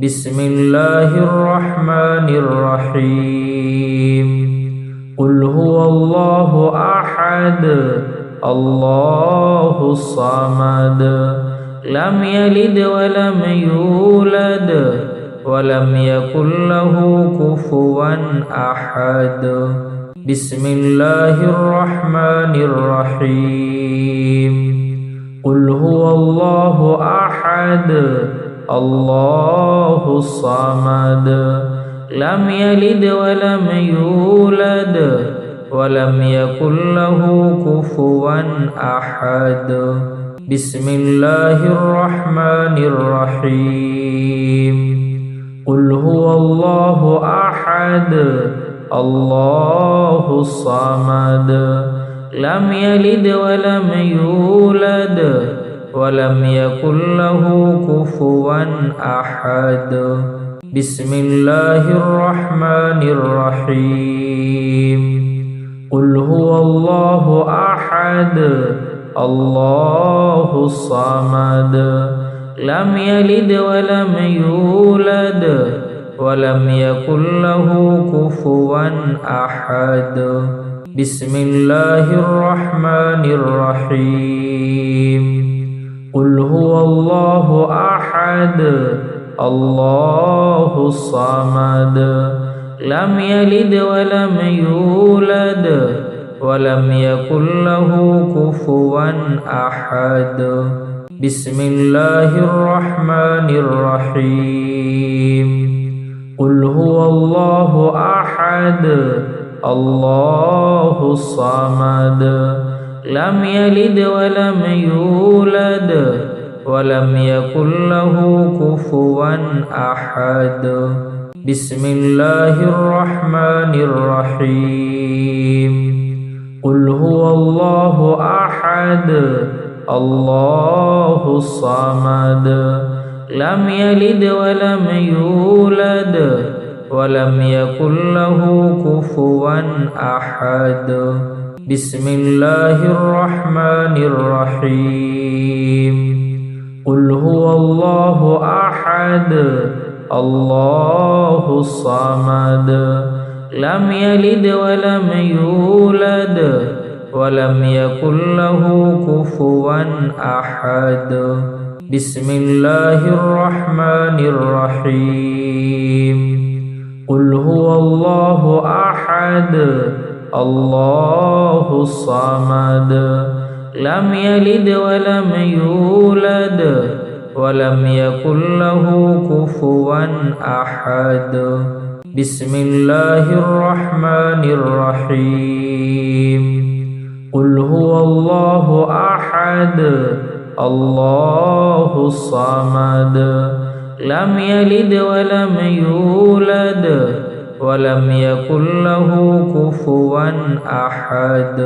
بسم الله الرحمن الرحيم قل هو الله أحد الله الصمد لم يلد ولم يولد ولم يكن له كفوا أحد بسم الله الرحمن الرحيم قل هو الله أحد الله الصمد لم يلد ولم يولد ولم يكن له كفوا أحد بسم الله الرحمن الرحيم قل هو الله أحد الله الصمد لم يلد ولم يولد ولم يكن له كفوا أحد بسم الله الرحمن الرحيم قل هو الله أحد الله الصمد لم يلد ولم يولد ولم يكن له كفوا أحد بسم الله الرحمن الرحيم قل هو الله أحد الله الصمد لم يلد ولم يولد ولم يكن له كفوا أحد بسم الله الرحمن الرحيم قل هو الله أحد الله الصمد لم يلد ولم يولد ولم يكن له كفوا أحد بسم الله الرحمن الرحيم قل هو الله أحد الله الصمد لم يلد ولم يولد ولم يكن له كفوا أحد بسم الله الرحمن الرحيم قل هو الله أحد الله الصمد لم يلد ولم يولد ولم يكن له كفوا أحد بسم الله الرحمن الرحيم قل هو الله أحد الله الصمد لم يلد ولم يولد ولم يكن له كفوا أحد بسم الله الرحمن الرحيم قل هو الله أحد الله الصمد لم يلد ولم يولد ولم يكن له كفوا أحد